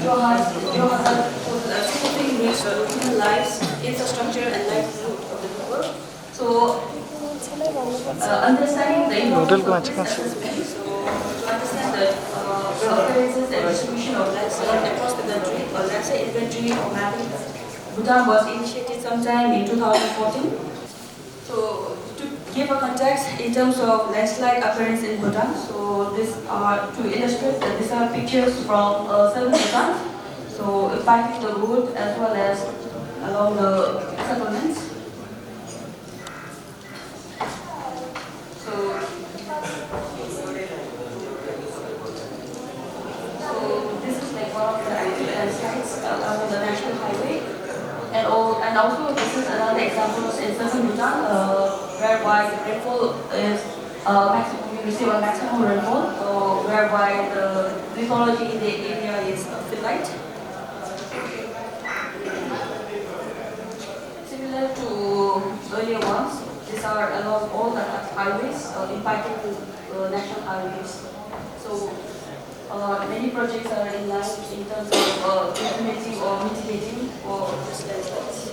geohazard poses a significant risk to human lives, infrastructure, and livelihood of the people. So, understanding the importance of this assessment, so to understand the occurrences and distribution of landslide across the country, or landslide inventory or mapping, Bhutan was initiated sometime in 2014. So, to give a context in terms of landslide occurrence in Bhutan, so this are to illustrate that these are pictures from southern Bhutan, so impacting the road as well as along the settlements. So this is like one of the active landslides along the national highway, and also this is another example in southern Bhutan, whereby the rainfall is we receive a maximum rainfall, whereby the lithology in the area is phyllite. Similar to earlier ones, these are along all the highways, impacting the national highways. So many projects are in line in terms of implementing or mitigating for these landslides.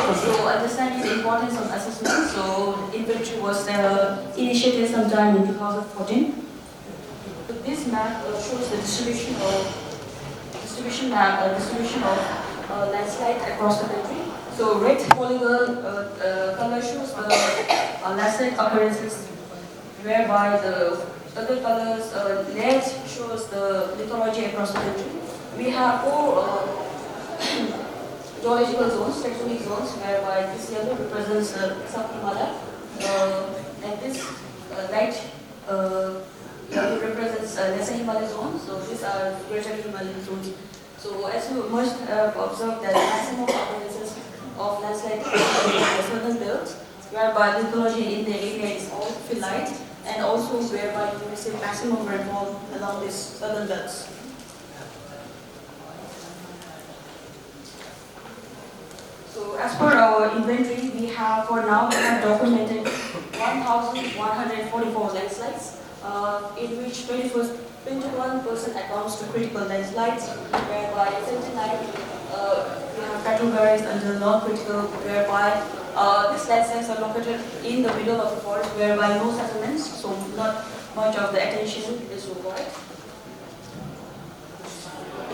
So understanding the importance of assessment, so inventory was initiated sometime in 2014. So this map shows the distribution of landslide across the country. So red polygon color shows the landslide occurrences, whereby the other colors red shows the lithology across the country. We have four geological zones, tectonic zones, whereby this yellow represents South Himalaya, and this light yellow represents Lesser Himalaya zone. So these are Greater Himalayan zones. So as you must have observed that the maximum occurrences of landslide in the southern belt, whereby lithology in the area is all phyllite, and also whereby you receive maximum rainfall along these southern belts. So as per our inventory, we have documented 1,144 landslides, in which 21% accounts to critical landslides, whereby 79 we have categorized under non-critical, whereby these landslides are located in the middle of the forest, whereby no settlements, so not much of the attention is required.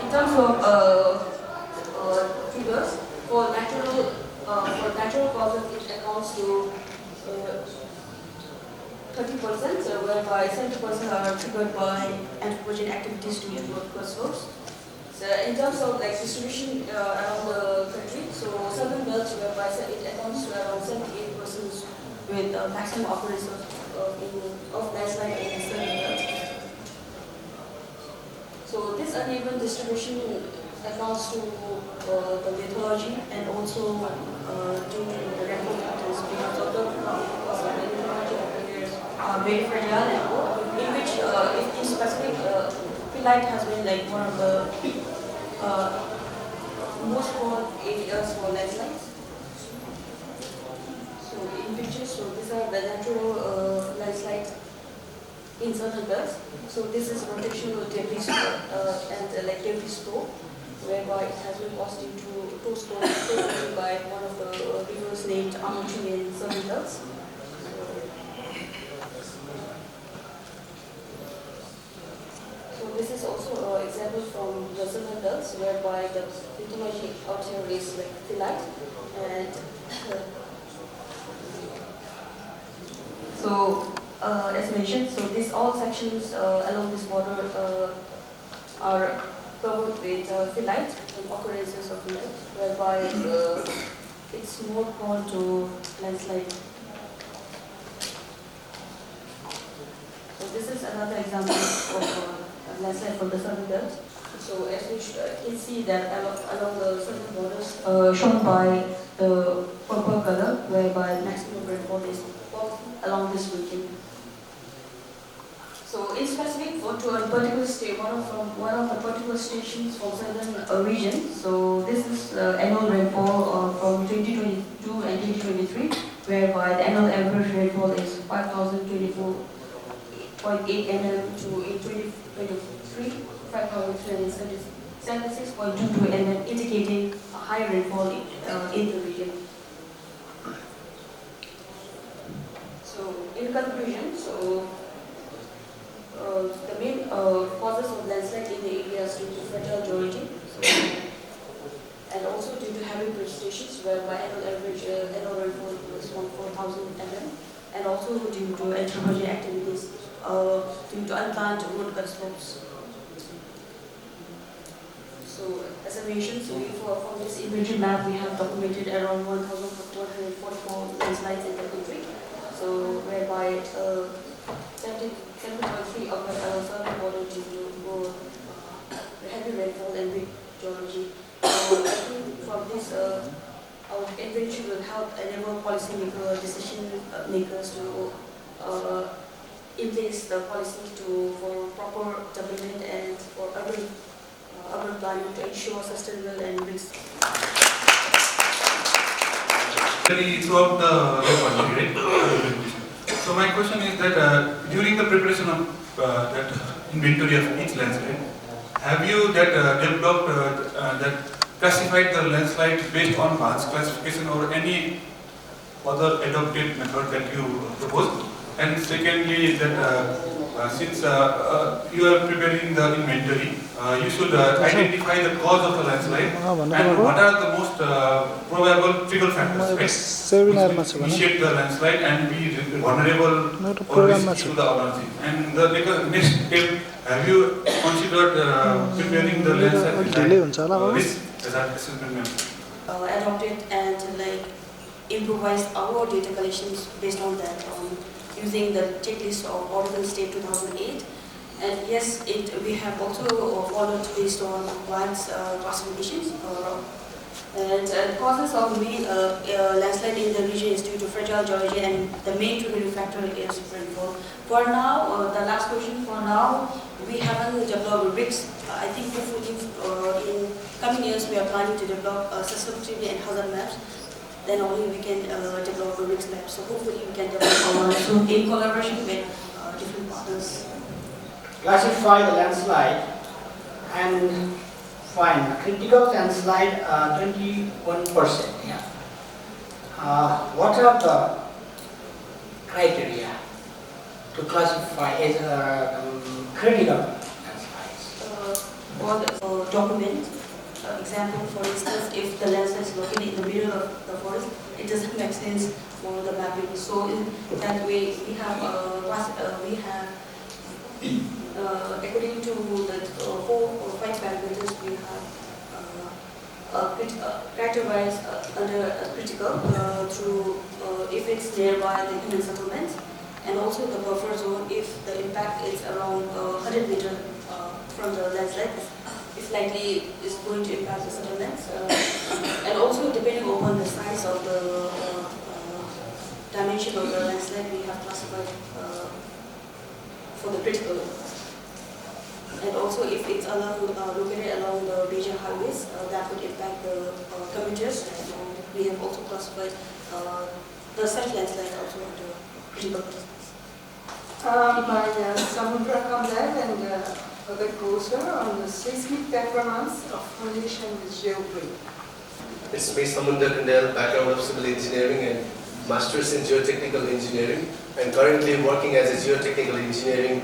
In terms of triggers, for natural causes, it amounts to 30%, whereby 70% are triggered by anthropogenic activities to ecological source. So in terms of like distribution around the country, so southern belts, whereby it amounts to around 78% with maximum occurrence of landslide in southern belt. So this uneven distribution accounts to the lithology and also to the rainfall patterns, because of the lithology layers are very fragile and poor, in which in specific phyllite has been like one of the most prone areas for landslides. So in pictures, so these are the natural landslides in southern belts. So this is rotational debris and like debris store, whereby it has been caused due to two stones by one of the rivers named Amochi in southern belts. So this is also an example from the southern belts, whereby the lithology out here is like phyllite, and so as mentioned, so these all sections along this border are covered with phyllite and occurrences of phyllite, whereby it's more prone to landslide. So this is another example of landslide from the southern belt. So as we can see that along the southern borders shown by the purple color, whereby maximum rainfall is along this region. So So in specific to a particular state, one of the particular stations from southern region. So this is annual rainfall from 2022 and 2023, whereby the annual average rainfall is 5,024.8 mm to in 2023 5,376.22 mm, indicating a high rainfall in the region. So in conclusion, the main causes of landslide in the area is due to fertile geology, and also due to heavy precipitations, whereby annual rainfall is 4,000 mm, and also due to anthropogenic activities due to unplanned wood cut slopes. So as I mentioned, from this inventory map, we have documented around 1,144 landslides in the country. So whereby 7.3 of the southern border due to heavy rainfall and weak geology. So I think from this, our inventory will help enable policy decision makers to in place the policy for proper development and for urban planning to ensure sustainable and risk. Throughout the country, right? So my question is that during the preparation of that inventory of each landslide, have you developed that classified the landslide based on Barnes classification or any other adopted method that you propose? And secondly, that since you are preparing the inventory, you should identify the cause of the landslide and what are the most probable trigger factors, right, which initiate the landslide and be vulnerable or risk to the other thing. And the next step, have you considered preparing the landslide risk assessment? Adopted and improvised our data collections based on that, using the checklist of Oracle State 2008. And yes, we have also followed based on Barnes classifications. And causes of main landslide in the region is due to fragile geology, and the main triggering factor is rainfall. For now, the last question, for now, we haven't developed rigs. I think hopefully in coming years we are planning to develop susceptibility and hazard maps. Then only we can develop a risk map. So hopefully we can develop one soon in collaboration with different partners. Classify the landslide and find critical landslide 21%. Yeah. What are the criteria to classify as critical landslides? For the document. Example, for instance, if the landslide is located in the middle of the forest, it doesn't make sense for the mapping. So in that way, we have according to the 4 or 5 parameters, we have categorized under critical through if it's nearby the human settlement, and also the buffer zone if the impact is around 100 meters from the landslide. It's likely is going to impact the settlements, and also depending upon the size of the dimension of the landslide, we have classified for the critical. And also if it's located along the major highways, that would impact the commuters. And we have also classified the such landslide also under critical. My Samudra Kamlev and other courser on the seismic performance of condition with geogrid. It's me, Samudra Kamlev, background of civil engineering and masters in geotechnical engineering, and currently working as a geotechnical engineering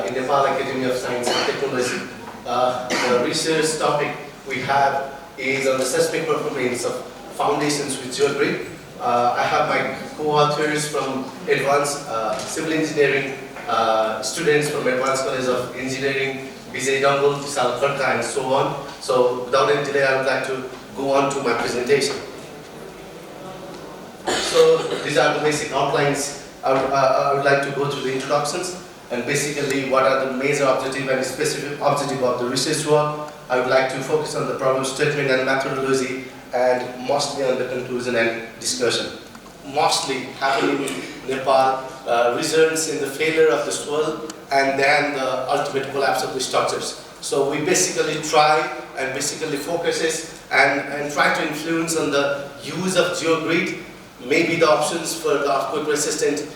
in Nepal Academy of Science and Technology. The research topic we have is on the seismic performance of foundations with geogrid. I have my co-authors from advanced civil engineering students from Advanced College of Engineering, Vijay Dangal, Vishal Kharka, and so on. So without any delay, I would like to go on to my presentation. So these are the basic outlines. I would like to go through the introductions and basically what are the major objective and specific objective of the research work. I would like to focus on the problem statement and methodology, and mostly on the conclusion and discussion. Mostly happening in Nepal results in the failure of the soil and then the ultimate collapse of the structures. So we basically try and basically focuses and try to influence on the use of geogrid, maybe the options for the earthquake resistant.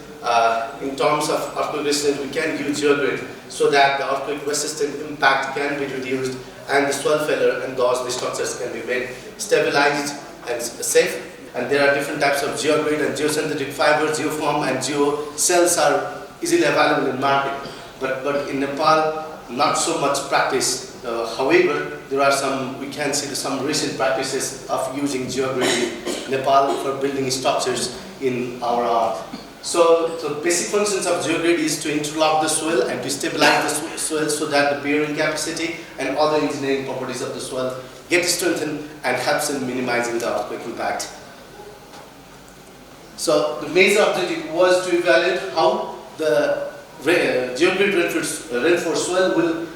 In terms of earthquake resistant, we can use geogrid so that the earthquake resistant impact can be reduced and the soil failure and thus the structures can be made stabilized and safe. And there are different types of geogrid and geosynthetic fiber, geoform and geocells are easily available in market. But in Nepal, not so much practice. However, there are some, we can see some recent practices of using geogrid in Nepal for building structures in our art. So the basic functions of geogrid is to interlock the soil and to stabilize the soil so that the bearing capacity and other engineering properties of the soil get strengthened and helps in minimizing the earthquake impact. So the major objective was to evaluate how the geogrid reinforced soil will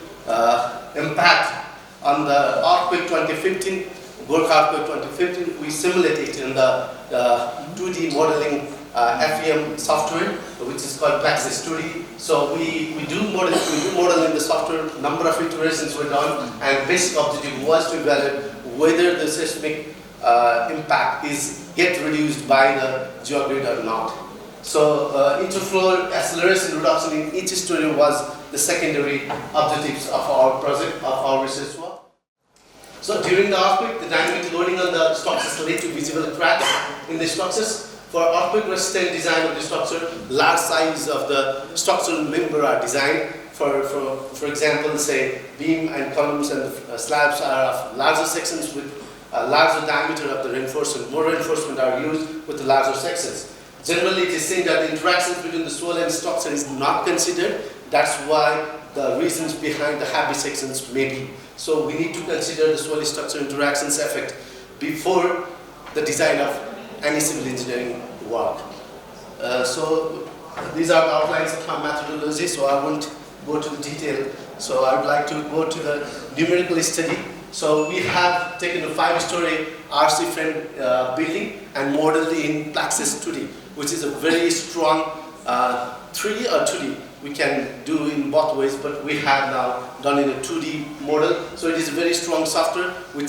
impact on the earthquake 2015, Gorkha earthquake 2015. We simulated in the 2D modeling FEM software, which is called Praxis 2D. So we do model in the software. Number of iterations were done, and basic objective was to evaluate whether the seismic impact get reduced by the geogrid or not. So interflow acceleration reduction in each story was the secondary objectives of our project, of our research work. So during the earthquake, the dynamic loading on the structures led to visible cracks in the structures. For earthquake resistant design of the structure, large size of the structural member are designed. For example, say beam and columns and slabs are of larger sections with a larger diameter of the reinforcement. More reinforcement are used with the larger sections. Generally, it is seen that the interactions between the soil and structure is not considered. That's why the reasons behind the heavy sections may be. So we need to consider the soil structure interactions effect before the design of any civil engineering work. So these are the outlines of my methodology, so I won't go to the detail. So I would like to go to the numerical study. So we have taken a 5-story RC frame building and modeled in Praxis 2D, which is a very strong 3D or 2D. We can do in both ways, but we have now done in a 2D model. So it is a very strong software in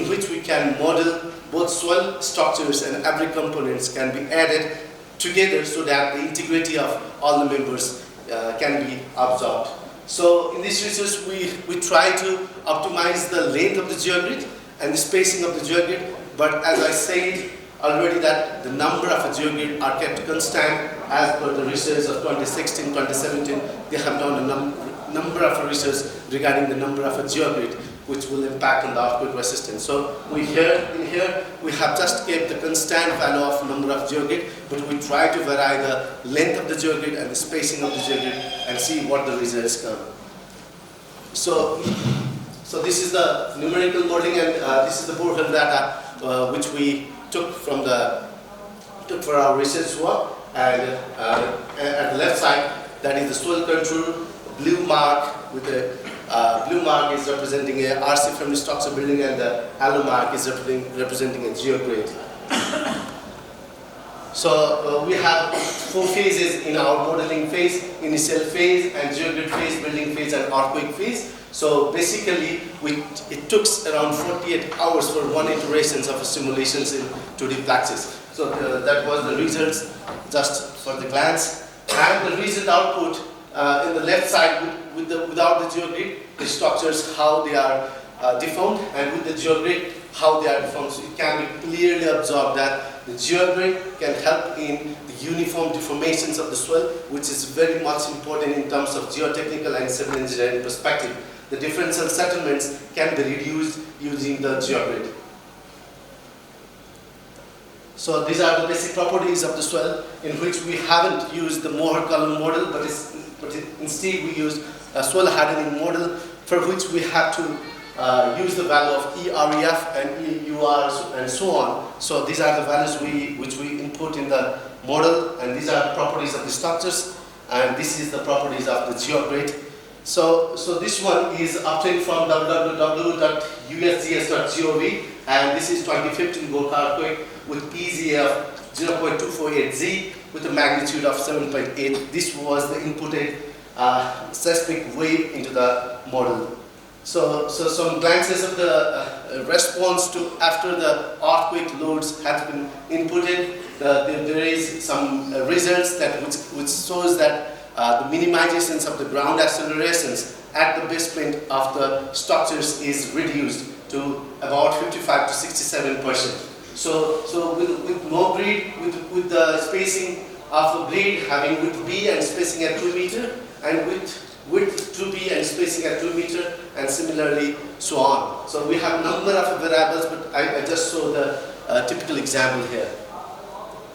which we can model both soil structures and every components can be added together so that the integrity of all the members can be absorbed. So in this research, we try to optimize the length of the geogrid and the spacing of the geogrid, but as I said already that the number of a geogrid are kept constant as per the research of 2016, 2017. They have done a number of research regarding the number of a geogrid which will impact on the earthquake resistance. So in here we have just kept the constant value of number of geogrid, but we try to vary the length of the geogrid and the spacing of the geogrid and see what the results come. So this is the numerical modeling, and this is the borehole data which we took for our research work. And at the left side, that is the soil control. Blue mark with the blue mark is representing a RC frame structure building, and the yellow mark is representing a geogrid. So we have 4 phases in our modeling phase: initial phase, and geogrid phase, building phase, and earthquake phase. So basically, it took around 48 hours for one iterations of simulations in 2D Praxis. So that was the results just for the glance. And the result output in the left side without the geogrid, the structures, how they are deformed, and with the geogrid, how they are deformed. So it can be clearly observed that the geogrid can help in the uniform deformations of the soil, which is very much important in terms of geotechnical and civil engineering perspective. The differential settlements can be reduced using the geogrid. So these are the basic properties of the soil, in which we haven't used the Mohr column model, but instead we used a soil hardening model, for which we have to use the value of EREF and EUR and so on. So these are the values which we input in the model, and these are the properties of the structures, and this is the properties of the geogrid. So this one is obtained from www.usgs.gov, and this is 2015 Gorkha earthquake with PZ of 0.248Z with a magnitude of 7.8. This was the inputted seismic wave into the model. So some glances of the response to after the earthquake loads have been inputted. There is some results that which shows that the minimizations of the ground accelerations at the basement of the structures is reduced to about 55 to 67%. So with no grid, with the spacing of a grid having width B and spacing at 2 meter, and width 2B and spacing at 2 meter, and similarly so on. So we have a number of variables, but I just show the typical example here.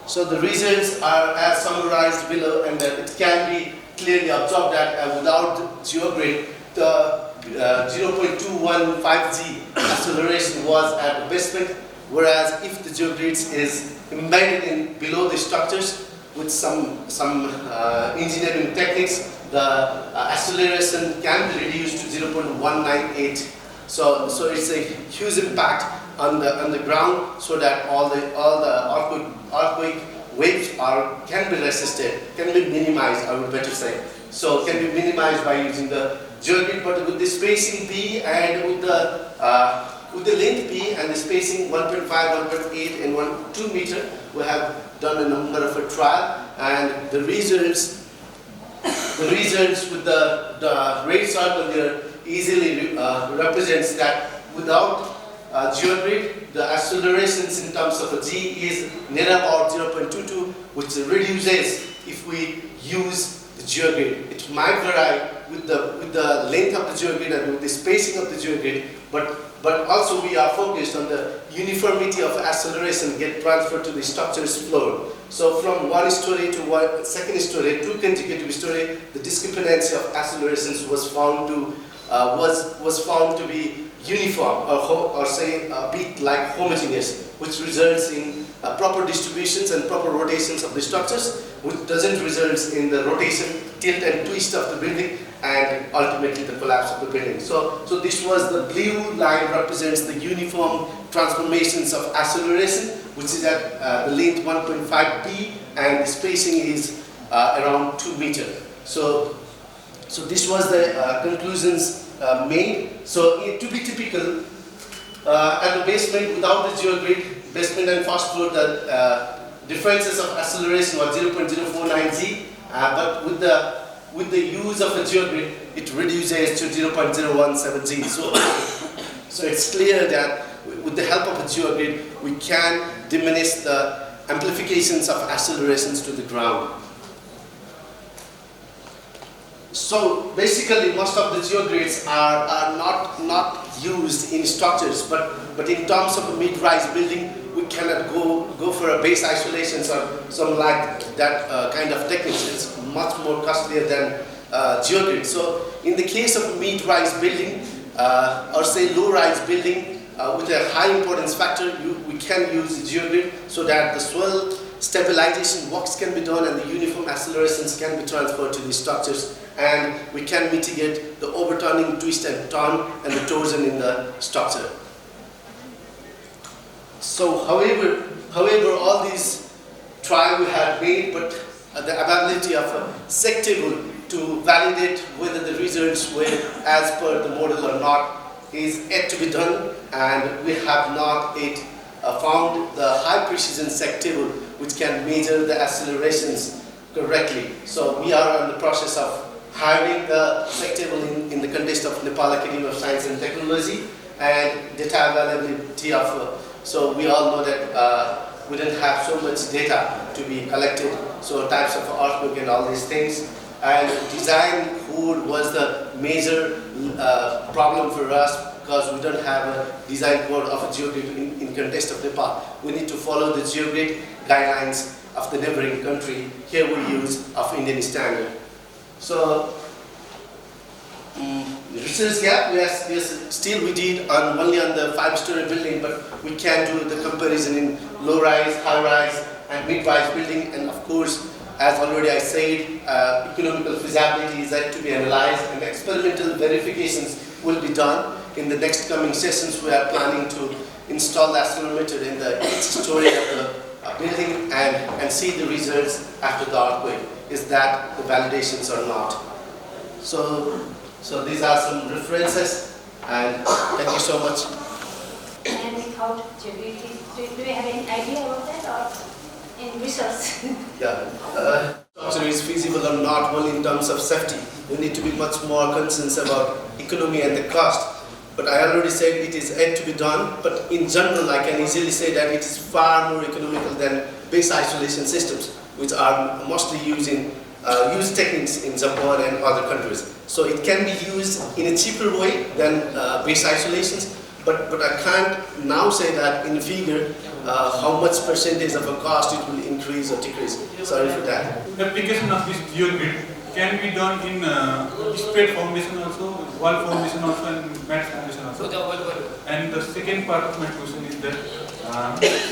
So the results are as summarized below, and it can be clearly observed that without the geogrid, the 0.215G acceleration was at the basement, whereas if the geogrid is embedded in below the structures with some engineering techniques, the acceleration can be reduced to 0.198. So it's a huge impact on the ground, so that all the earthquake waves can be resisted, can be minimized, I would better say. So can be minimized by using the geogrid, but with the spacing B and with the length B and the spacing 1.5, 1.8 and 2 meter, we have done a number of a trial, and the results with the red circle here easily represents that without geogrid, the accelerations in terms of a G is near about 0.22, which reduces if we use the geogrid. It might vary with the length of the geogrid and with the spacing of the geogrid, but also we are focused on the uniformity of acceleration get transferred to the structure's floor. So from one story to second story, 2 consecutive story, the discrepancy of accelerations was found to be uniform, or say a bit like homogeneous, which results in proper distributions and proper rotations of the structures, which doesn't result in the rotation, tilt and twist of the building, and ultimately the collapse of the building. So this was the blue line represents the uniform transformations of acceleration, which is at the length 1.5p, and the spacing is around 2 meter. So this was the conclusions made. So to be typical, at the basement without the geogrid, basement and first floor, the differences of acceleration were 0.049G, but with the use of a geogrid, it reduces to 0.017G. So it's clear that with the help of a geogrid, we can diminish the amplifications of accelerations to the ground. So basically, most of the geogrids are not used in structures, but in terms of a mid-rise building, we cannot go for a base isolations or some like that kind of techniques. It's much more costlier than geogrid. So in the case of a mid-rise building, or say low-rise building with a high importance factor, we can use the geogrid so that the swell stabilization works can be done and the uniform accelerations can be transferred to the structures, and we can mitigate the overturning, twist and turn, and the torsion in the structure. So however, all these trials we have made, but the availability of a SEC table to validate whether the results were as per the model or not is yet to be done, and we have not yet found the high precision SEC table which can measure the accelerations correctly. So we are in the process of hiring the SEC table in the context of Nepal Academy of Science and Technology, and data availability of, so we all know that we didn't have so much data to be collected, so types of earthquake and all these things. And design code was the major problem for us, because we don't have a design code of a geogrid in context of Nepal. We need to follow the geogrid guidelines of the neighboring country. Here we use of Indian standard. So research gap, yes, still we did only on the 5-story building, but we can do the comparison in low-rise, high-rise, and mid-rise building. And of course, as already I said, economical feasibility is yet to be analyzed, and experimental verifications will be done. In the next coming sessions, we are planning to install the accelerometer in the each story of building and see the results after the earthquake. Is that the validations or not? So these are some references, and thank you so much. And without geography, do you have any idea about that or in research? Yeah, structure is feasible or not only in terms of safety. We need to be much more concerned about economy and the cost. But I already said it is yet to be done. But in general, I can easily say that it is far more economical than base isolation systems, which are mostly using used techniques in Japan and other countries. So it can be used in a cheaper way than base isolations. But I can't now say that in a figure how much percentage of a cost it will increase or decrease. Sorry for that. The application of this geogrid can be done in disparate foundation also, wall foundation also, and mat foundation also. And the second part of my question is that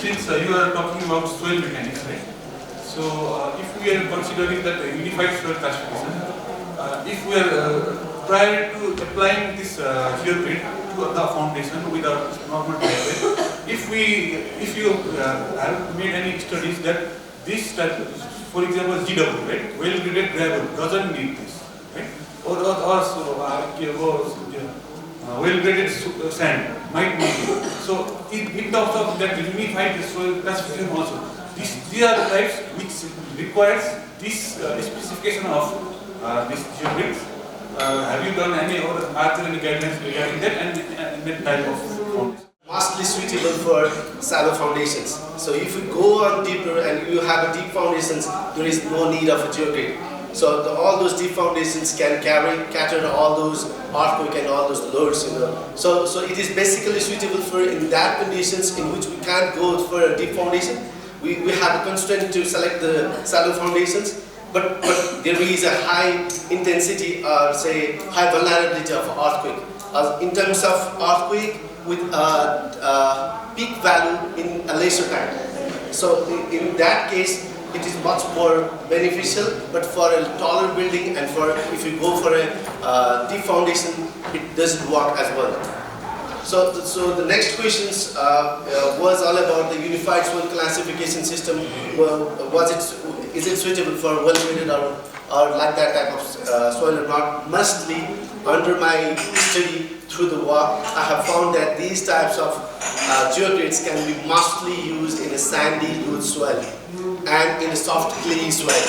since you are talking about soil mechanics, right? So if we are considering that unified soil classification, if we are prior to applying this geogrid to the foundation without normal driveway, if you have made any studies that this type, for example, GW, right, well-graded gravel doesn't need this, right, or well-graded sand might need it. So in terms of that unified soil classification also, these are the types which requires this specification of this geogrid. Have you done any, or are there any guidelines regarding that and that type of foundation? Mostly suitable for shallow foundations. So if you go on deeper and you have a deep foundations, there is no need of a geogrid. So all those deep foundations can cater all those earthquake and all those loads, you know. So it is basically suitable for in that conditions in which we can't go for a deep foundation. We have a constraint to select the shallow foundations, but there is a high intensity or say high vulnerability of earthquake. In terms of earthquake, with peak value in a lesser time. So in that case, it is much more beneficial, but for a taller building and for if you go for a deep foundation, it doesn't work as well. So the next questions was all about the unified soil classification system. Well, is it suitable for well-graded or like that type of soil or not? Mostly, under my study through the work, I have found that these types of geogrids can be mostly used in a sandy loose soil and in a soft clay soil.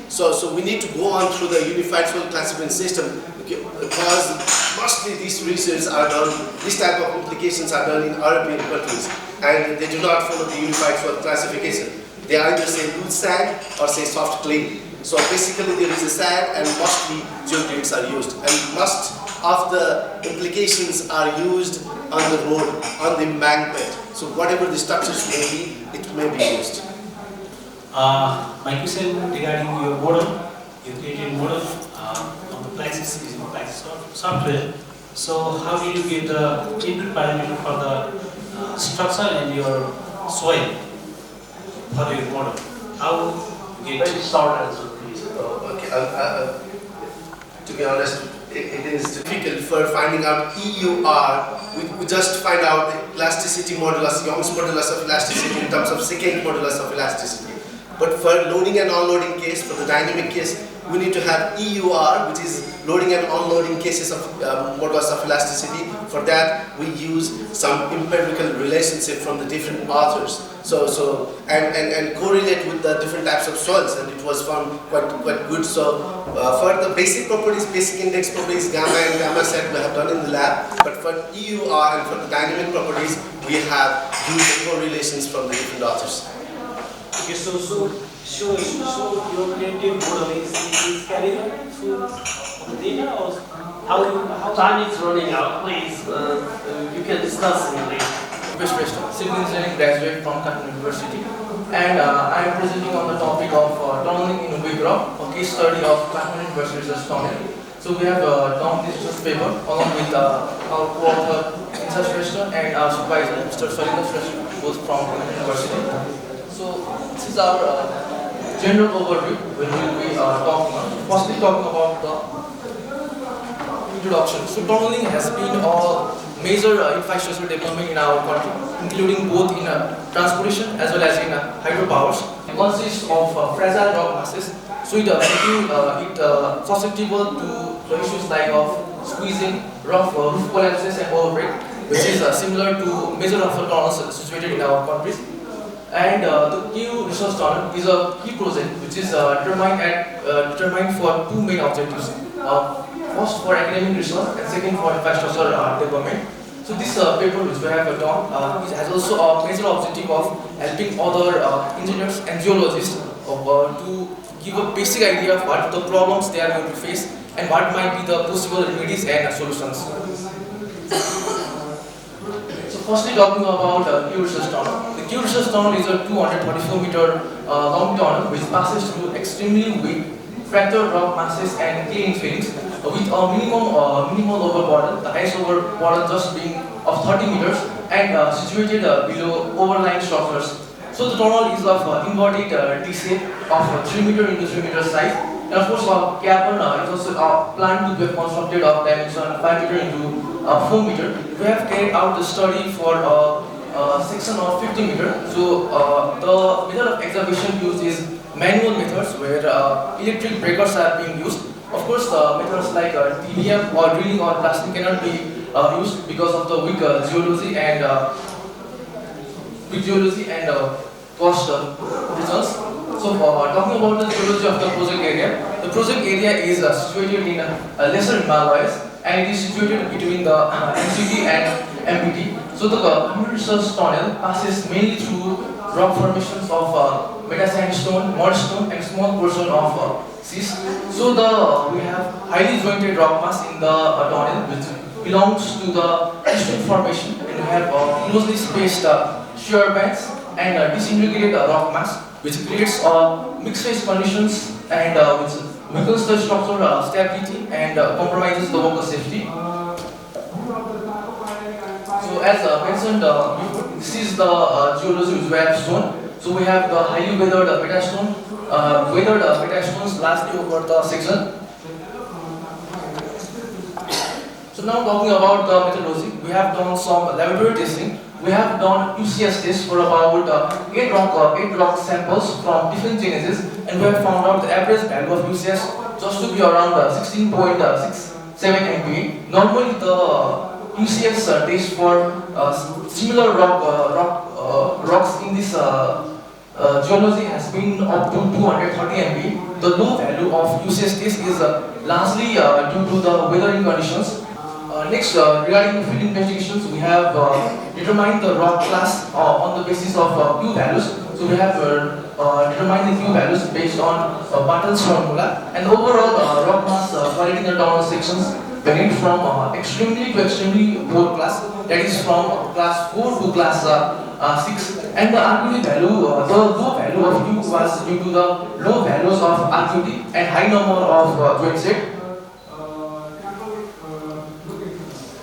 So we need to go on through the unified soil classification system because mostly these research are done, this type of applications are done in European countries and they do not follow the unified soil classification. They either say loose sand or say soft clay. So basically there is a sand and mostly geogrids are used and most of the applications are used on the road, on the embankment. So whatever the structures may be, it may be used. My question regarding your model, you created model on the Plaxis using Plaxis software. So how did you get the input parameter for the structure and your soil for your model? How you get short answer, please. Okay, to be honest, it is difficult for finding out EUR. We just find out the elasticity modulus, Young's modulus of elasticity in terms of secant modulus of elasticity. But for loading and unloading case, for the dynamic case, we need to have EUR, which is loading and unloading cases of modulus of elasticity. For that, we use some empirical relationship from the different authors. And correlate with the different types of soils, and it was found quite good. So for the basic properties, basic index properties, gamma and gamma set we have done in the lab. But for EUR and for the dynamic properties, we have used correlations from the different authors. Okay, so your creative model is carried through the data, or how time is running out, please. You can discuss in later. Civil engineering graduate from Kathmandu University, and I am presenting on the topic of tunneling in wig rock, a case study of Kathmandu University research tunneling. So we have done this research paper along with our co-author Insa Shrestha and our supervisor Mr. Salinda Shrestha, both from Kathmandu University. So this is our general overview when we will be firstly talking about the introduction. So tunneling has been major infrastructure development in our country, including both in transportation as well as in hydropowers. It consists of fragile rock masses, so it making it susceptible to the issues like of squeezing, rough roof collapses and overbreak, which is similar to major rough tunnels situated in our countries. And the Q research tunnel is a key project which is determined for two main objectives. First for academic research and second for infrastructure development. So this paper which we have done it has also a major objective of helping other engineers and geologists to give a basic idea of what the problems they are going to face and what might be the possible remedies and solutions. So firstly talking about Q research tunnel. The Q research tunnel is a 234-meter long tunnel which passes through extremely weak fractured rock masses and clay fillings with a minimal overburden, the highest overburden just being of 30 meters and situated below overlying structures. So the tunnel is of inverted T shape of 3 meter into 3 meter size, and of course cavern is also planned to be constructed of dimension 5 meter into 4 meter. We have carried out the study for section of 50 meter. So the method of excavation used is manual methods where electric breakers are being used. Of course, methods like TDM or drilling or blasting cannot be used because of the weak geology and cost results. So, talking about the geology of the project area is situated in lesser Himalayas and it is situated between the NCT and MPT. So, the research tunnel passes mainly through rock formations of meta-sandstone, mudstone, and small portion of schist. So we have highly jointed rock mass in the tunnel which belongs to the eastern formation, and we have closely spaced shear bands and disintegrated rock mass which creates mixed phase conditions and which weakens the structural stability and compromises the worker safety. So as mentioned before, this is the geology which we have shown. So we have the highly weathered metastone, metastones lastly over the section. So now talking about the methodology, we have done some laboratory testing. We have done UCS tests for about 8 rock samples from different genesis, and we have found out the average value of UCS just to be around 16.67 MPa. Normally the UCS test for similar rocks in this geology has been up to 230 MPa. The low value of UCS test is largely due to the weathering conditions. Next, regarding the field investigations, we have determined the rock class on the basis of Q values. So we have determined the Q values based on Bartle's formula, and overall rock mass quality in the tunnel sections varied from extremely to extremely poor class, that is from class 4 to class 6. And the RQT value, the low value of Q was due to the low values of RQT and high number of joint set.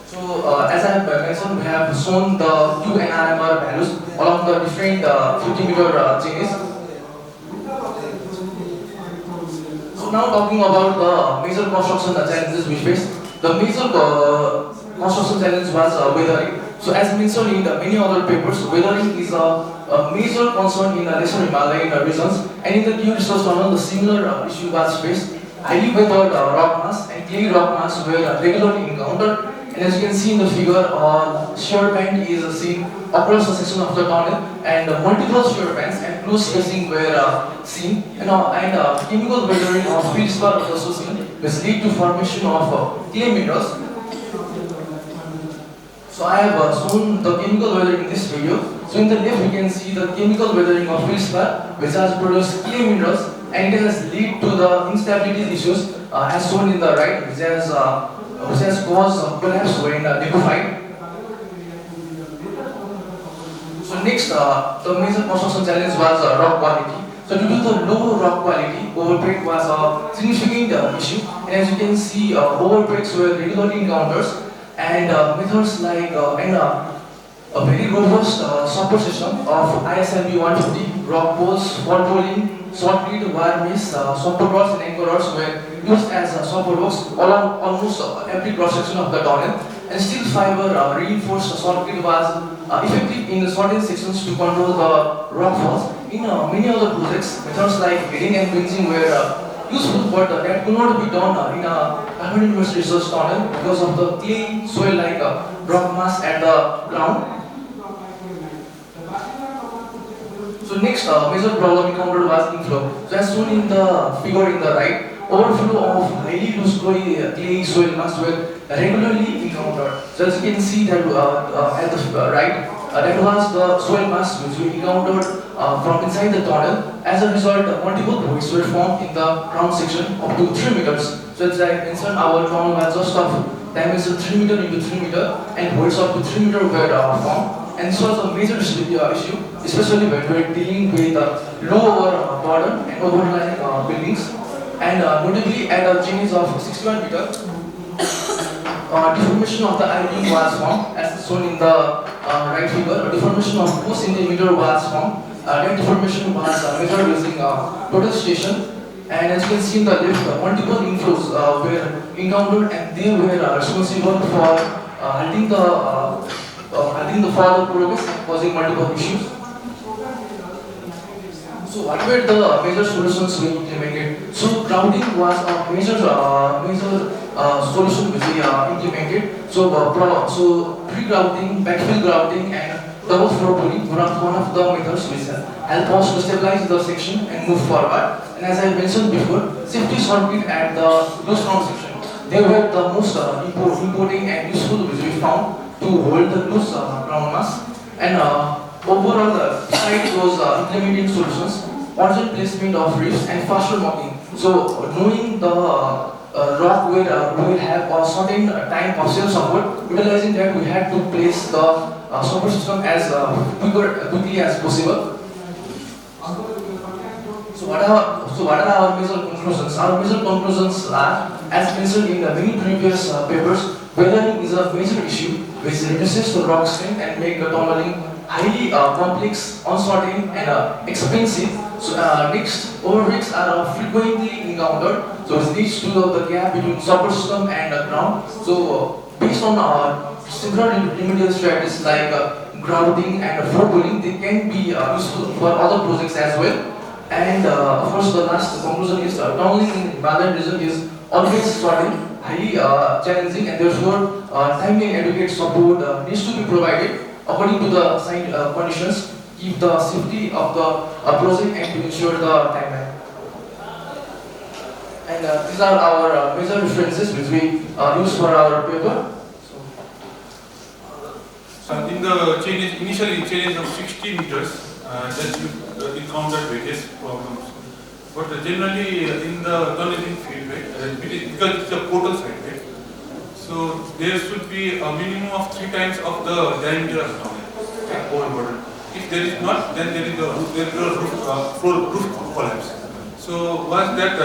So as I have mentioned, we have shown the Q and RMR values along the different 50-meter chains. So now talking about the major construction challenges we faced. The major construction challenge was weathering. So as mentioned in many other papers, weathering is a major concern in lesser Himalayan regions, and in the Q research tunnel, the similar issue was faced. Highly weathered rock mass and clay rock mass were regularly encountered. And as you can see in the figure, shear band is seen across the section of the tunnel, and multiple shear bands and close spacing were seen, and chemical weathering of feldspar was also seen, which lead to formation of clay minerals. So I have shown the chemical weathering in this video. So in the left we can see the chemical weathering of feldspar, which has produced clay minerals, and it has led to the instability issues as shown in the right, which has caused collapse when liquefied. So next, the major construction challenge was rock quality. So due to the low rock quality, overbreak was a significant issue, and as you can see, overbreaks were regularly encountered, and methods like a very robust support system of ISLB 150, rock poles, fault rolling, short lead, wire mesh, support rods and anchor rods were used as support works along almost every cross section of the tunnel. and steel fiber reinforced circuit was effective in certain sections to control the rock falls. In many other projects, methods like heading and benching were useful, but that could not be done in a Kathmandu University research tunnel because of the clay soil-like rock mass at the ground. So next major problem encountered was inflow. So as shown in the figure in the right, overflow of highly loose clay soil mass were regularly encountered. So as you can see that at the right, that was the soil mass which we encountered from inside the tunnel. As a result, multiple voids were formed in the ground section up to 3 meters. So as I mentioned, our tunnel was just of dimension 3 meter into 3 meter, and voids up to 3 meter were formed. And this was a major issue, especially when we were dealing with low burden and overlying buildings. And notably at a change of 61 meter, deformation of the I-beam was formed, as shown in the right figure. A deformation of 2 centimeter was formed. That deformation was measured using total station. And as you can see in the left, multiple inflows were encountered, and they were responsible for halting the further progress and causing multiple issues. So what were the major solutions we implemented? So grouting was a major solution which we implemented. So pre-grouting, backfill grouting, and double floor pulling were one of the methods which help us to stabilize the section and move forward. And as I mentioned before, safety circuit at the loose ground section, they were the most important and useful which we found to hold the loose ground mass. And overall, besides those implementing solutions, urgent placement of reefs and faster walking. So knowing the rock will have a certain time of self-support, utilizing that we had to place the support system as quickly as possible. So what are our major conclusions? Our major conclusions are, as mentioned in the many previous papers, weathering is a major issue which reduces the rock strength and make the tunneling highly complex, uncertain, and expensive. So next, overrigs are frequently encountered. So it leads to the gap between support system and the ground. So based on several remedial strategies like grouting and floor pulling, they can be useful for other projects as well. And of course, the last conclusion is tunneling in Himalayan region is always certain, highly challenging, and therefore timely and adequate support needs to be provided according to the site conditions, keep the safety of the project and to ensure the timeline. And these are our major references which we use for our paper. So in the initially change of 60 meters, that you encountered various problems. But generally in the tunneling field, right, because it's a portal site, right? So there should be a minimum of 3 times of the diameter of the tunnel overburden. If there is not, then there is a roof collapse. So was that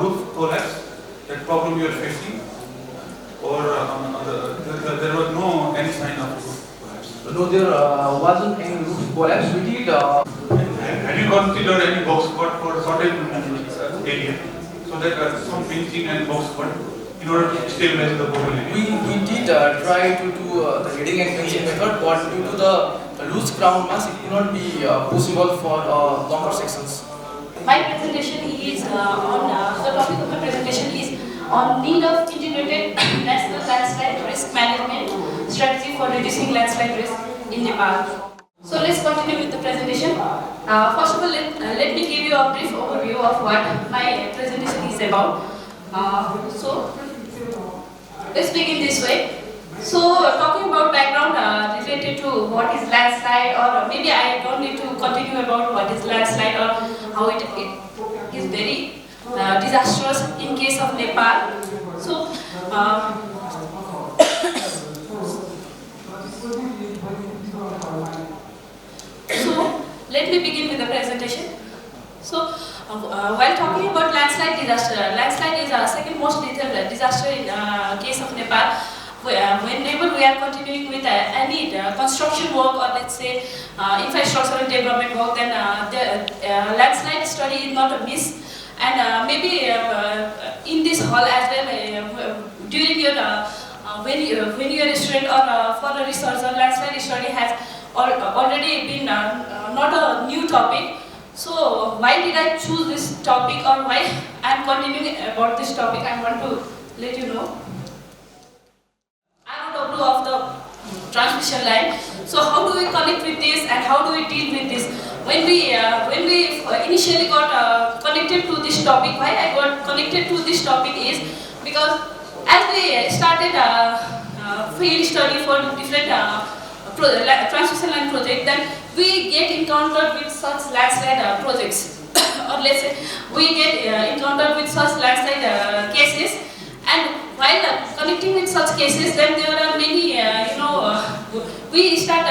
roof collapse that problem you are facing, or there was no any sign of roof collapse? No, there wasn't any roof collapse. We did. Have you considered any box cut for certain area, so that some pinching and box cut in order to stabilize the portal area? We did try to do the heading and pinching method, but due to the loose ground mass, it cannot be possible for longer sections. My presentation is the topic of my presentation is on need of integrated national landslide risk management strategy for reducing landslide risk in Nepal. So let's continue with the presentation. First of all, let me give you a brief overview of what my presentation is about. So let's begin this way. So talking about background related to what is landslide, or maybe I don't need to continue about what is landslide or how it is very disastrous in case of Nepal. So let me begin with the presentation. So while talking about landslide is a second most lethal disaster in case of Nepal. Whenever we are continuing with any construction work, or let's say infrastructural development work, then the landslide study is not a miss. And maybe in this hall as well, during your when you are a student or for a researcher, landslide study has already been not a new topic. So why did I choose this topic, or why I am continuing about this topic? I want to let you know. ROW of the transmission line. So how do we connect with this, and how do we deal with this? When we initially got connected to this topic, why I got connected to this topic is because as we started field study for different transmission line project, then we get encountered with such landslide projects, or let's say we get encountered with such landslide cases. And while connecting with such cases, then there are many, we start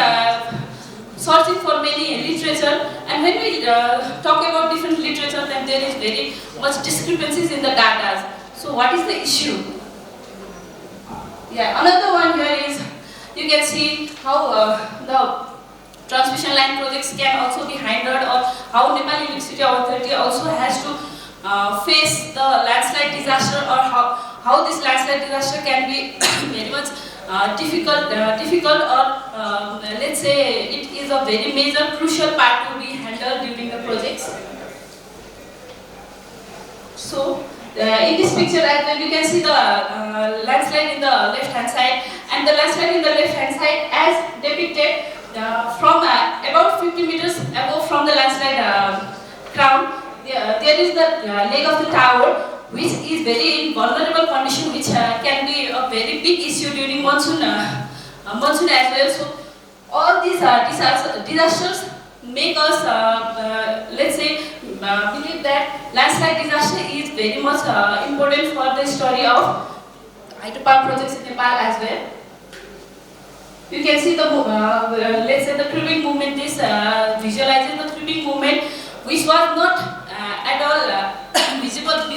searching for many literature, and when we talk about different literature, then there is very much discrepancies in the data. So what is the issue? Yeah, another one here is, you can see how the transmission line projects can also be hindered, or how Nepal Electricity Authority also has to face the landslide disaster, or how this landslide disaster can be very much difficult, or let's say it is a very major crucial part to be handled during the projects. So in this picture as well, you can see the landslide in the left hand side, and the landslide in the left hand side as depicted from about 50 meters above from the landslide ground. There is the leg of the tower, which is very in vulnerable condition, which can be a very big issue during monsoon as well. So all these disasters make us, let's say, believe that landslide disaster is very much important for the story of hydropower projects in Nepal as well. You can see the, let's say, the creeping movement. This visualizes the creeping movement, which was not at all visible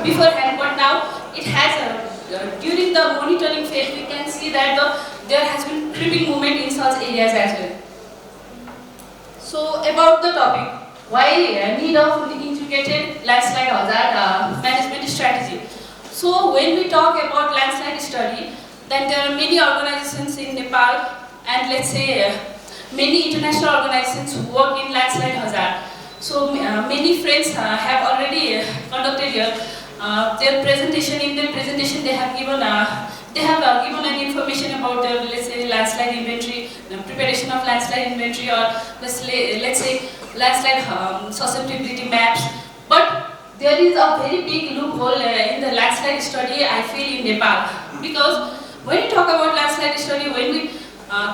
beforehand, but now it has, during the monitoring phase, we can see that there has been creeping movement in such areas as well. So about the topic, why need of integrated landslide hazard management strategy? So when we talk about landslide study, then there are many organizations in Nepal, and let's say many international organizations who work in landslide hazard. So many friends have already conducted here their presentation. In their presentation, they have given an information about their, let's say, landslide inventory, the preparation of landslide inventory, or let's say landslide susceptibility maps. But there is a very big loophole in the landslide study, I feel, in Nepal, because when we talk about landslide study, when we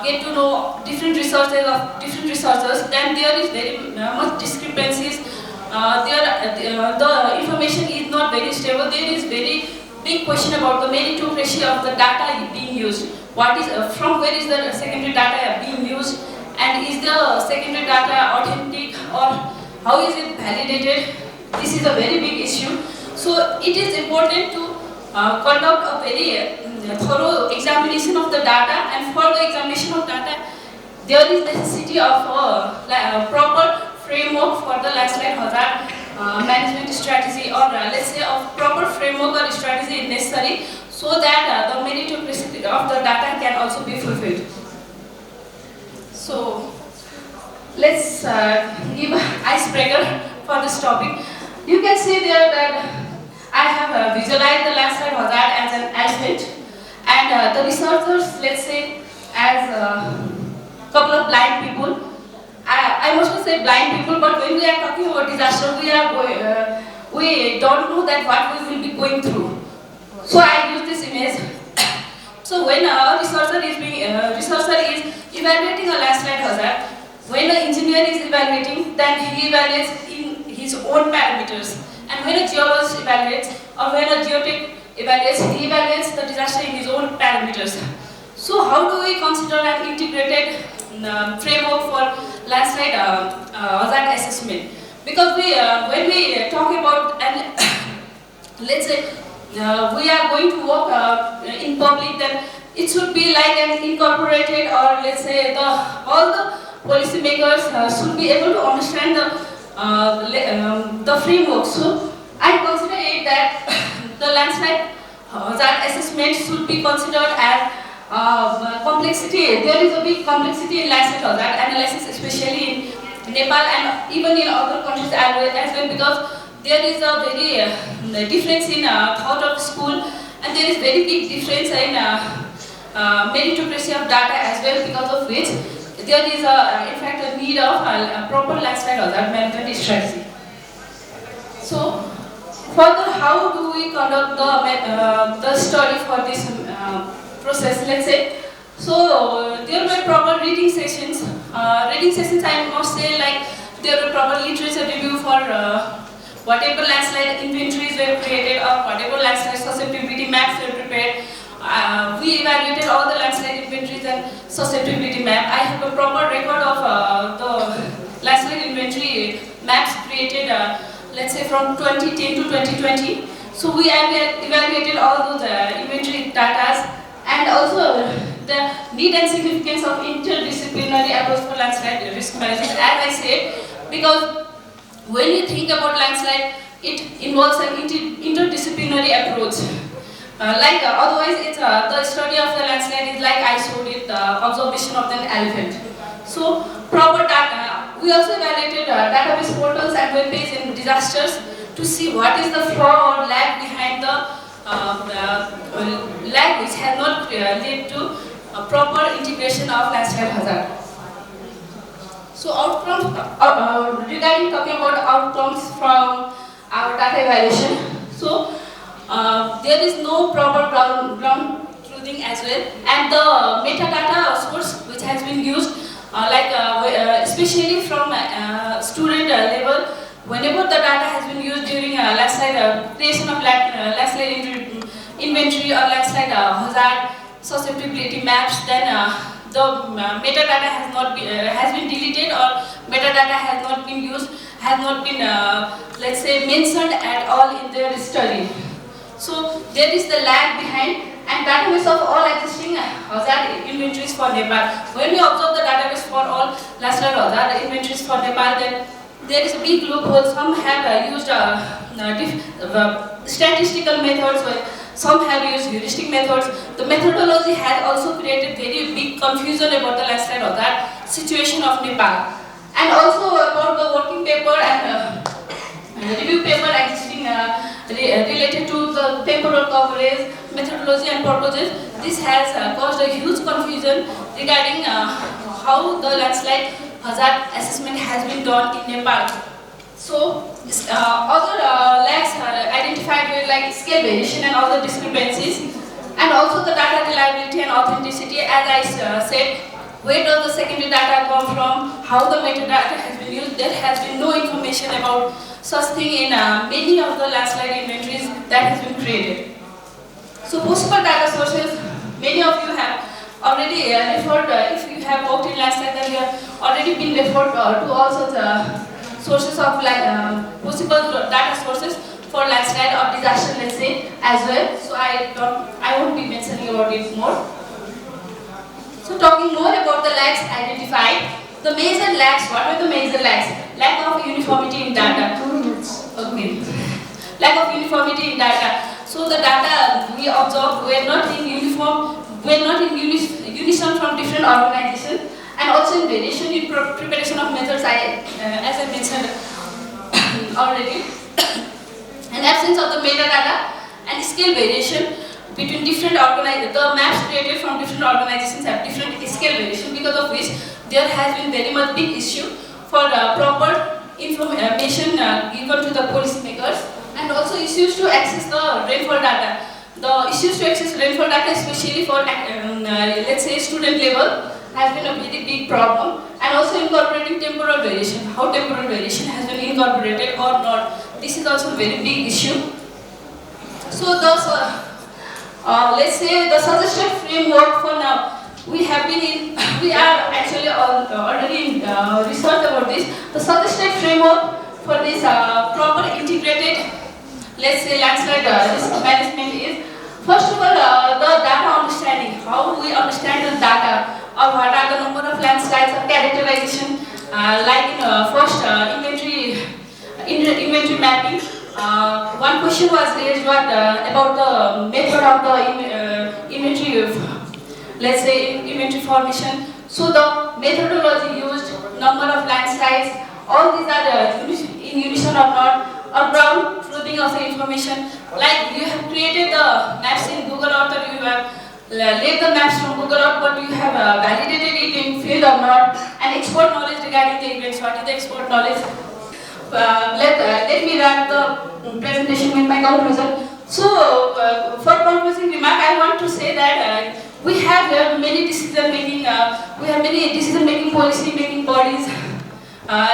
get to know different resources of different researchers, then there is very much discrepancies. The information is not very stable. There is very big question about the meritocracy of the data being used. What is from where is the secondary data being used, and is the secondary data authentic, or how is it validated? This is a very big issue. So it is important to conduct a very thorough examination of the data, and for the examination of data, there is necessity of a proper framework for the landslide hazard management strategy, or let's say a proper framework or strategy is necessary, so that the meritocracy of the data can also be fulfilled. So let's give an icebreaker for this topic. You can see there that I have visualized the landslide hazard as an elephant, and the researchers, let's say, as a couple of blind people. I must not say blind people, but when we are talking about disaster, we don't know that what we will be going through. So I use this image. So when a researcher is evaluating a landslide hazard, when an engineer is evaluating, then he evaluates in his own parameters. And when a geologist evaluates, or when a geotech evaluates, he evaluates the disaster in his own parameters. So how do we consider an integrated framework for landslide hazard assessment? Because when we talk about, and let's say we are going to work in public, then it should be like an incorporated, or let's say all the policymakers should be able to understand the framework. So I consider it that the landslide hazard assessment should be considered as complexity. There is a big complexity in landslide hazard analysis, especially in Nepal and even in other countries as well, because there is a very difference in thought of school, and there is very big difference in meritocracy of data as well, because of which there is in fact a need of a proper landslide hazard management strategy. So further, how do we conduct the study for this process, let's say? So there were proper reading sessions. I must say, like, there were proper literature review for whatever landslide inventories were created or whatever landslide susceptibility maps were prepared. We evaluated all the landslide inventories and susceptibility map. I have a proper record of the landslide inventory maps created, let's say from 2010 to 2020. So we evaluated all those inventory data, and also the need and significance of interdisciplinary approach for landslide risk management, as I said, because when you think about landslide, it involves an interdisciplinary approach. Otherwise, it's the study of the landslide is like I showed it, the observation of an elephant. So proper data. We also evaluated database portals and web page in disasters to see what is the flaw or lag behind the lag which has not led to a proper integration of landslide hazard. So outcomes, regarding talking about outcomes from our data evaluation, so there is no proper ground truthing as well, and the metadata source which has been used, especially from student level, whenever the data has been used during landslide creation of landslide inventory or landslide hazard susceptibility maps, then the metadata has been deleted, or metadata has not been used, has not been let's say mentioned at all in their study. So there is the lag behind, and database of all existing hazard inventories for Nepal. When we observe the database for all landslide hazard inventories for Nepal, then there is a big loophole. Some have used statistical methods, while some have used heuristic methods. The methodology has also created very big confusion about the landslide hazard situation of Nepal, and also about the working paper and review paper existing related to the temporal coverage, methodology and purposes. This has caused a huge confusion regarding how the landslide hazard assessment has been done in Nepal. So other lags identified were like scale variation and other discrepancies, and also the data reliability and authenticity. As I said, where does the secondary data come from, how the metadata has been used. There has been no information about such thing in many of the landslide inventories that has been created. So possible data sources, many of you have already referred, if you have worked in landslide, then you have already been referred to all sorts of sources of possible data sources for landslide or disaster, let's say, as well. So I won't be mentioning about it more. So talking more about the lags identified, the major lags, what were the major lags? Lack of uniformity in data. 2 minutes. Okay. Lack of uniformity in data. So the data we observed were not in uniform, were not in unison from different organizations, and also in variation in preparation of methods, as I mentioned already. And absence of the metadata and scale variation between different organizations. The maps created from different organizations have different scale variation, because of which there has been very much big issue for proper information given to the policymakers, and also issues to access the rainfall data. The issues to access rainfall data, especially for let's say student level, has been a very big problem, and also incorporating temporal variation. How temporal variation has been incorporated or not, this is also a very big issue. So let's say the suggested framework for now. We are actually already in research about this. The suggested framework for this proper integrated, let's say, landslide risk management is, first of all, the data understanding. How we understand the data, or what are the number of landslides or characterization, like in first inventory mapping. One question was raised about the method of the inventory, let's say inventory formation. So the methodology used, number of landslides, all these are in unison or not, or ground truthing of the information. Like you have created the maps in Google Earth, or you have laid the maps from Google Earth, but you have validated it in field or not, and expert knowledge regarding the events. What is the expert knowledge? Let me wrap the presentation with my conclusion. So, for concluding remark, I want to say that we have many decision-making, policy-making bodies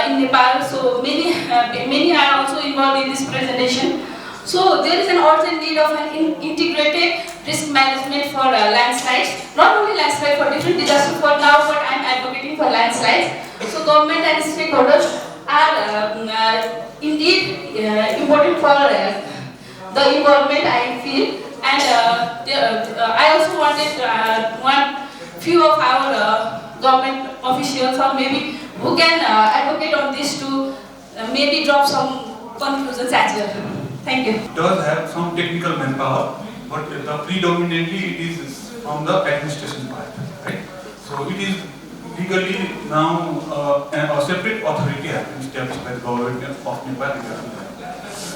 in Nepal. So many are also involved in this presentation. So there is an urgent need of an integrated risk management for landslides. Not only landslides, for different disasters. For now, but I am advocating for landslides. So government and stakeholders are indeed important for the involvement, I feel. And I also want few of our government officials, or maybe who can advocate on this to maybe drop some conclusions as well. Thank you. It does have some technical manpower, but predominantly it is from the administration part, right? So it is legally now a separate authority has been established by the government of Nepal.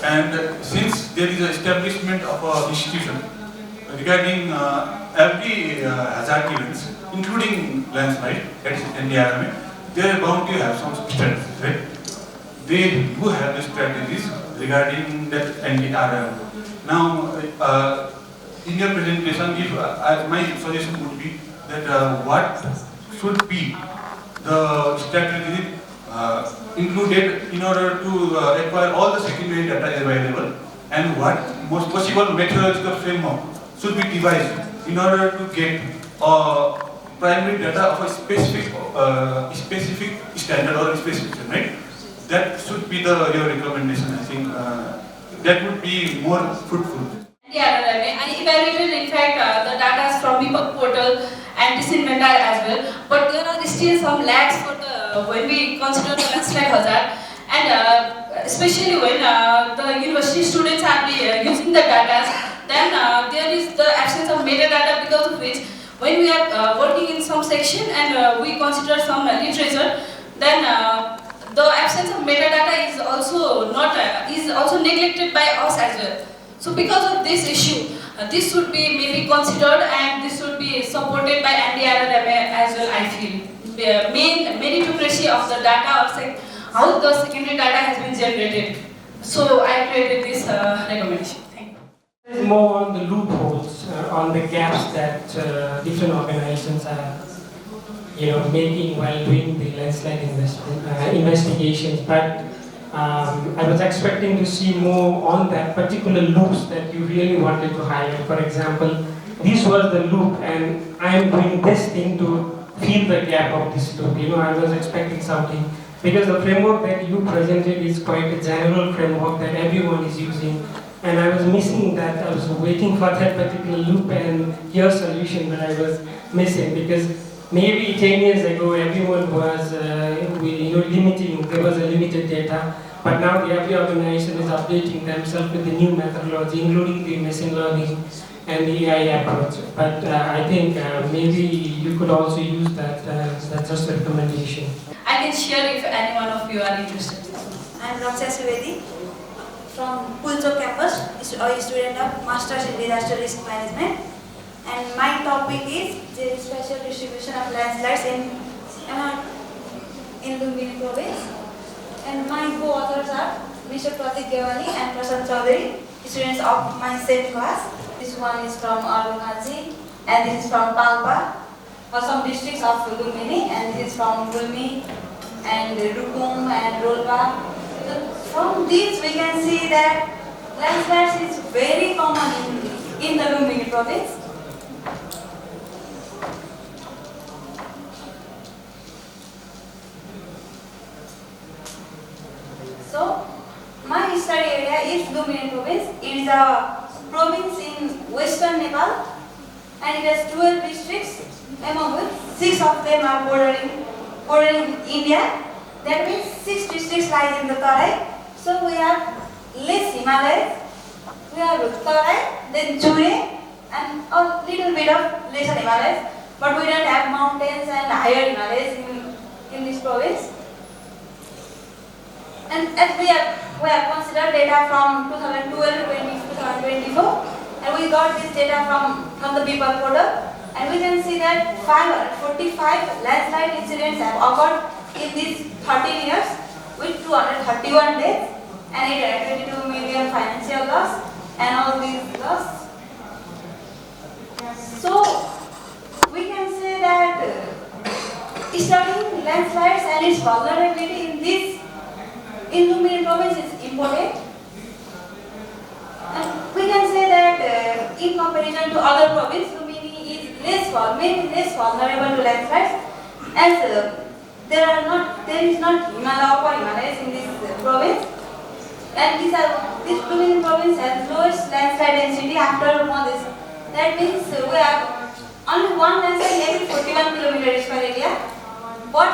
And since there is an establishment of an institution regarding every hazard events, including landslide, that is NDRMA, they are bound to have some strategies, right? They do have the strategies regarding that NDRMA. Now, in your presentation, if my suggestion would be that what should be the strategy included in order to acquire all the secondary data available, and what most possible methodological framework should be devised in order to get primary data of a specific standard or specification, right? That should be your recommendation. I think that would be more fruitful. Yeah, I evaluated in fact the data from Vipak portal and this inventory as well. But there are still some lags for when we consider the landslide hazard, and especially when the university students are using the data, then there is the absence of metadata, because of which when we are working in some section and we consider some literature, then the absence of metadata is also neglected by us as well. So because of this issue, this should be maybe considered, and this should be supported by NDRMA as well, I feel. The main meritocracy of the data, or how the secondary data has been generated. So I created this recommendation. Thank you. More on the loopholes, on the gaps that different organizations are making while doing the landslide investigations. But I was expecting to see more on that particular loops that you really wanted to highlight. For example, this was the loop, and I am doing this thing to fill the gap of this loop. I was expecting something, because the framework that you presented is quite a general framework that everyone is using, and I was missing that. I was waiting for that particular loop and your solution that I was missing, because maybe 10 years ago everyone was limiting, there was a limited data, but now every organization is updating themselves with the new methodology, including the machine learning and the AI approach. But I think maybe you could also use that. That's just a recommendation. I can share if any one of you are interested. I am Raksha Trivedi from Pulcho campus, a student of Masters in Disaster Risk Management. And my topic is the spatial distribution of landslides in Lumbini province. And my co-authors are Mr. Pratik Devani and Prasad Chaudhary, students of my same class. This one is from Arunhaji, and this is from Palpa, or some districts of Lumbini, and this is from Gulmi and Rukum and Rolpa. So from these we can see that landslides is very common in the Lumbini province. So, my study area is Lumbini province. It is a province in western Nepal, and it has 12 districts, among which 6 of them are bordering India. That means 6 districts lie in the Tarai. So we have less Himalayas, we have Tarai, then Jure, and a little bit of lesser Himalayas, but we don't have mountains and higher Himalayas in this province. And as we have considered data from 2012 to 2024, and we got this data from the people portal, and we can see that 545 landslide incidents have occurred in these 13 years with 231 deaths and 822 million financial loss and all these loss. So we can say that studying landslides and its vulnerability in Lumbini province is important. And we can say that in comparison to other provinces, Lumbini is maybe less vulnerable to landslides, as there is not Himalayas in this province, and this Lumbini province has lowest landslide density after Madhya. That means we have only one landslide every 41 kilometers square area. But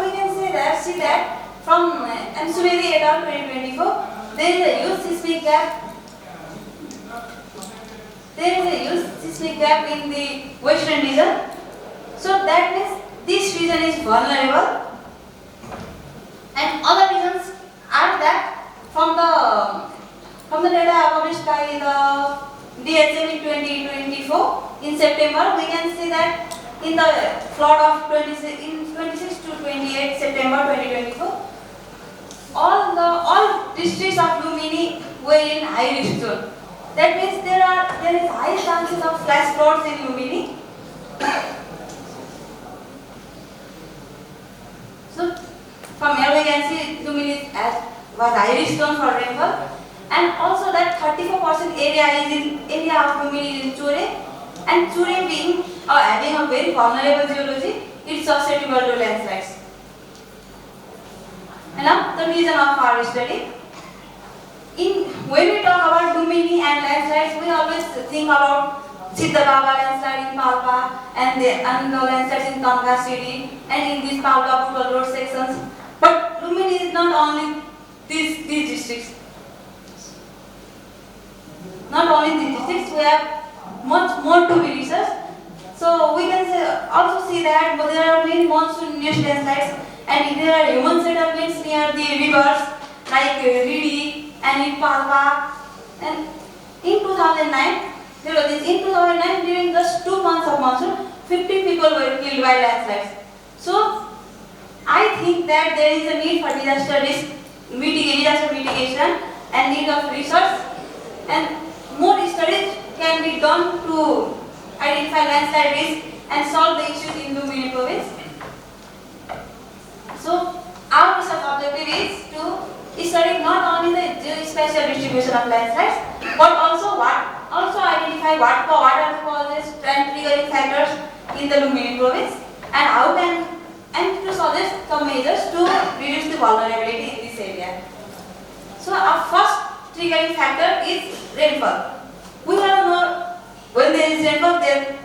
we can see that from Amsuvedi et al. 2024, there is a huge seismic gap. There is a huge seismic gap in the western region. So that means this region is vulnerable. And other reasons are that from the data published by the DHM in 2024 in September, we can see that in the flood of 26 to 28 September 2024, all districts of Lumbini were in high risk zone. That means there is high chances of flash floods in Lumbini. So from here we can see Lumbini was high risk zone for rainfall, and also that 34% area of Lumbini is in Chure, and Chure being having a very vulnerable geology, it's susceptible to landslides. And now the reason of our study. When we talk about Lumbini and landslides, we always think about Siddhababa landslide in Palpa and the landslides in Tamka city and in these Palpa Purval road sections. But Lumbini is not only these districts. Not only these districts, we have much more to be researched. So we can also see that there are many monsoon-induced landslides, and there are human settlements near the rivers like Ridi and in Palpa. And in 2009, during just 2 months of monsoon, 50 people were killed by landslides. So I think that there is a need for disaster mitigation and need of research, and more studies can be done to identify landslide risk and solve the issues in Lumbini province. So our research objective is to study not only the geospatial distribution of landslides, but also identify what are the causes and triggering factors in the Lumbini province, and to suggest some measures to reduce the vulnerability in this area. So our first triggering factor is rainfall. We all know when there is rainfall, then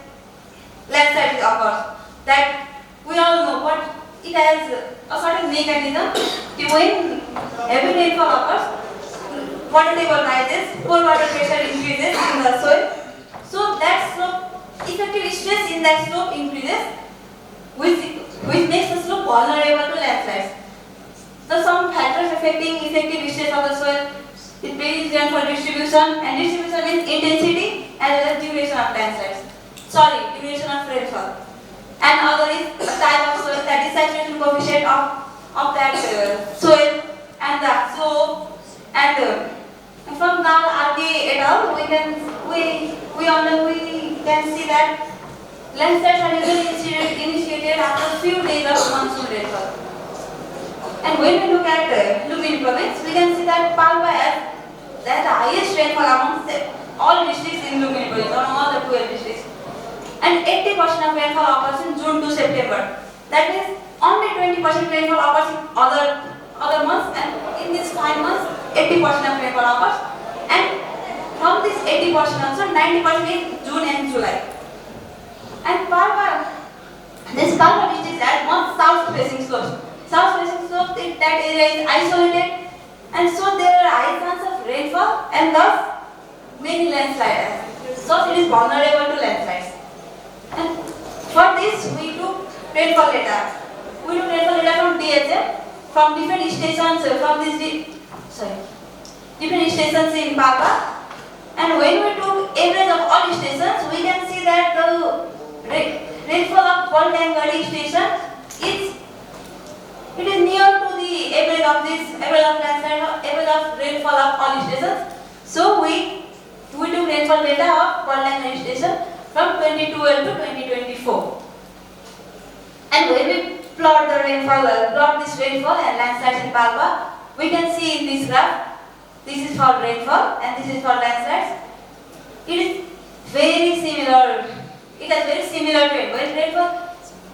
landslide occurs. That we all know, but it has a certain mechanism. When heavy rainfall occurs, water table rises, pore water pressure increases in the soil. So that slope, effective stress in that slope increases, which makes the slope vulnerable to landslides. So some factors affecting effective stress of the soil, it varies rainfall distribution, and distribution means intensity as well as duration of landslides. Duration of rainfall. And other is a type of soil, that is saturation coefficient of that soil and the slope. And from now RK et al, we can see that landslides are usually initiated after a few days of monsoon rainfall. And when we look at Lumbini province, we can see that Palpa has the highest rainfall amongst all districts in Lumbini province, among all the 12 districts. And 80% of rainfall occurs in June to September. That means only 20% rainfall occurs in other months, and in these 5 months, 80% of rainfall occurs. And from this 80% also, 90% in June and July. And this Palpa district has one south-facing slopes. South-facing slopes, that area is isolated, and so there are high chance of rainfall and thus many landslides. So it is vulnerable to landslides. And for this we do rainfall data. We do rainfall data from DHM, from different stations, different stations in Papa. And when we do average of all stations, we can see that the rainfall of Baltangari station is near to the average of landslide, average of rainfall of all stations. So we do rainfall data of Baltangari station from 2012 to 2024. And when we plot the rainfall, plot this rainfall and landslides in Palpa, we can see in this graph. This is for rainfall and this is for landslides. It is very similar. It has very similar trend. When rainfall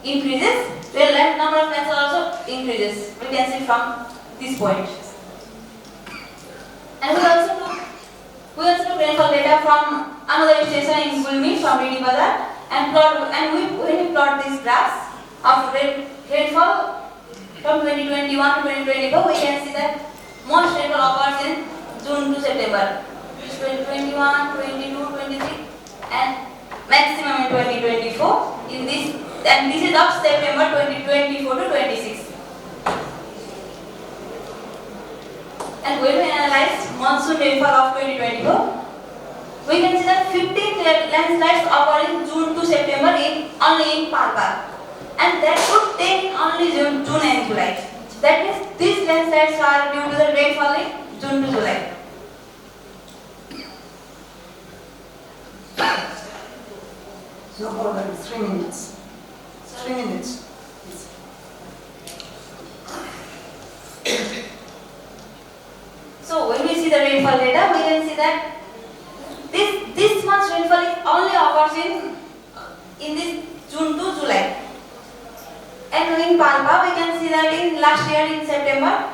increases, the number of landslides also increases. We can see from this point. And we also do rainfall data from another station in Gulmi, from Ridi Bazar, and when we plot these graphs of rainfall from 2021 to 2024, we can see that most rainfall occurs in June to September. 2021, 22, 23, and maximum in 2024. In this, and this is of September 2024 to 26. And when we analyze monsoon rainfall of 2024, we can see that 15 landslides occur in June to September only in Palpa, and that would take only June and July. That means these landslides are due to the rainfall in June to July. No more than 3 minutes. 3 minutes. So when we see the rainfall data, we can see that this month's rainfall is only occurs in this June to July. And in Palpa, we can see that in last year in September,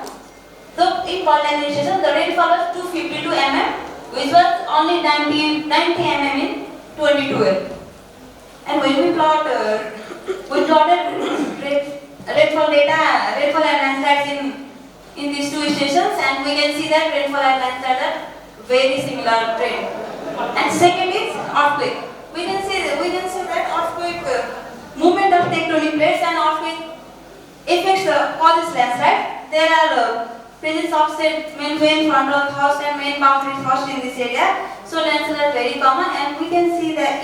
in Baltangari station, the rainfall was 252 mm, which was only 90 mm in 2012. And when we plotted rainfall data, rainfall and landslides in these two stations, and we can see that rainfall and landslides are very similar trend. And second is earthquake. We can see that earthquake movement of tectonic plates and earthquake affects causes landslide. There are presence of main front of house and main boundary first in this area. So landslides are very common, and we can see that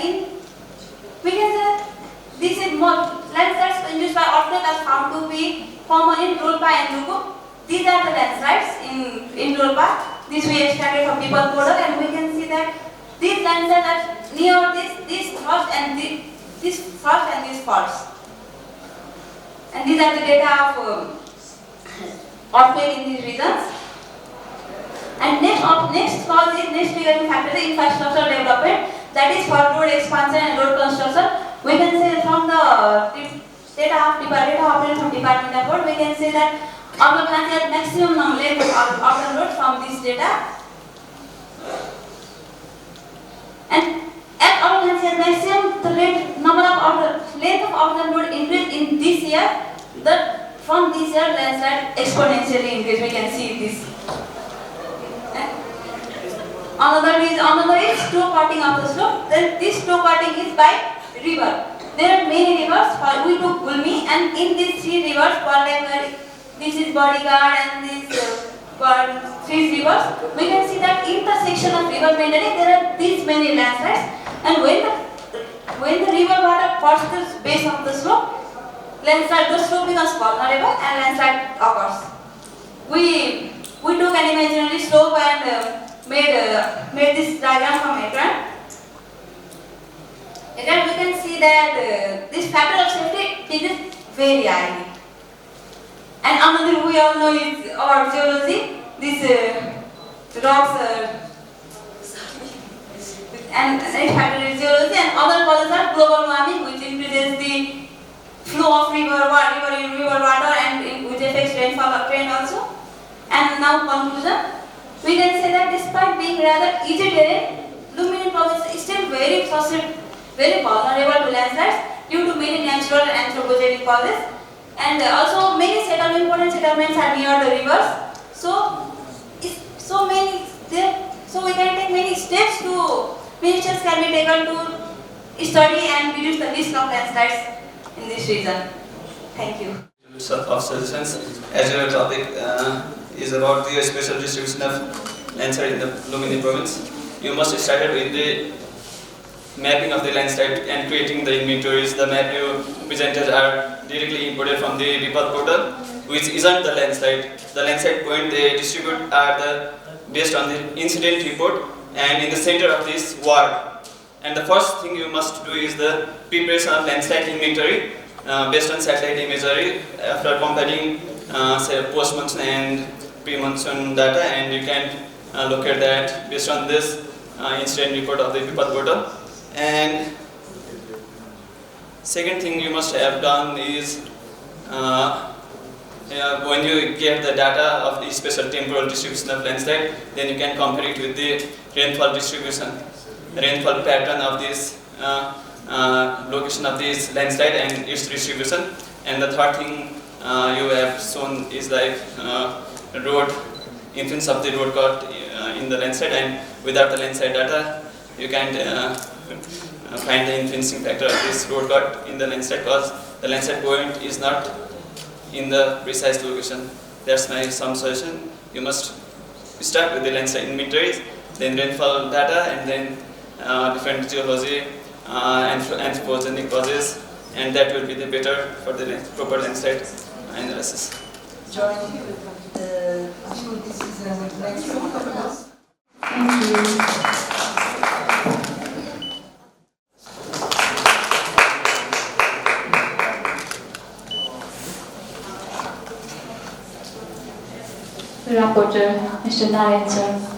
this is more landslides induced by earthquake are found to be common in Rolpa and Luku. These are the landslides in Rolpa. This we extracted from Nepal border, and we can see that these landslides are near this thrust and this thrust and this faults. And these are the data of earthquake in these regions. And next cause is next triggering factor is infrastructure development, that is for road expansion and road construction. We can say from the data obtained from Department of Road, we can say that Urban has maximum length of urban road from this data. And at Urban has maximum, the length of urban road increased in this year. From this year, landslide exponentially increased. We can see this. Another is slope cutting of the slope. Then this slope cutting is by river. There are many rivers. We took Gulmi, and in these three rivers, this is Bodyguard and this three rivers. We can see that in the section of river maintaining there are these many landslides. And when the river water passes the base of the slope, the slope becomes vulnerable and landslide occurs. We took an imaginary slope and made this diagram from Ekran. Again, we can see that this factor of safety is very high. And another we all know is our geology. These rocks and next factor is geology, and other causes are global warming, which increases the flow of river water and which affects rainfall trend also. And now conclusion, we can say that despite being rather easy terrain, Lumini province is still very vulnerable to landslides due to many natural and anthropogenic causes. And also many important settlements are near the rivers. So there. So we can take many steps many steps can be taken to study and reduce the risk of landslides in this region. Thank you. Of suggestions, as your topic is about the spatial distribution of landslide in the Lumini province, you must start with the mapping of the landslide and creating the inventories. The map you presented are directly imported from the Vipath portal, which isn't the landslide. The landslide point they distribute are based on the incident report and in the center of this ward. And the first thing you must do is the preparation of landslide inventory based on satellite imagery after comparing say post-monsoon and pre-monsoon data, and you can locate that based on this incident report of the Vipath portal. And second thing you must have done is when you get the data of the spatial temporal distribution of landslide, then you can compare it with the rainfall distribution, rainfall pattern of this location of this landslide and its distribution. And the third thing you have shown is like road influence of the road cut in the landslide, and without the landslide data you can't find the influencing factor of this road cut in the landslide, because the landslide point is not in the precise location. That's my some suggestion. You must start with the landslide inventories, then rainfall data, and then different geology anthropogenic causes, and that will be the better for the proper landslide analysis. Jointly with the geodesics and the next one. Thank you. Rapporteur, Mr. Narayan sir.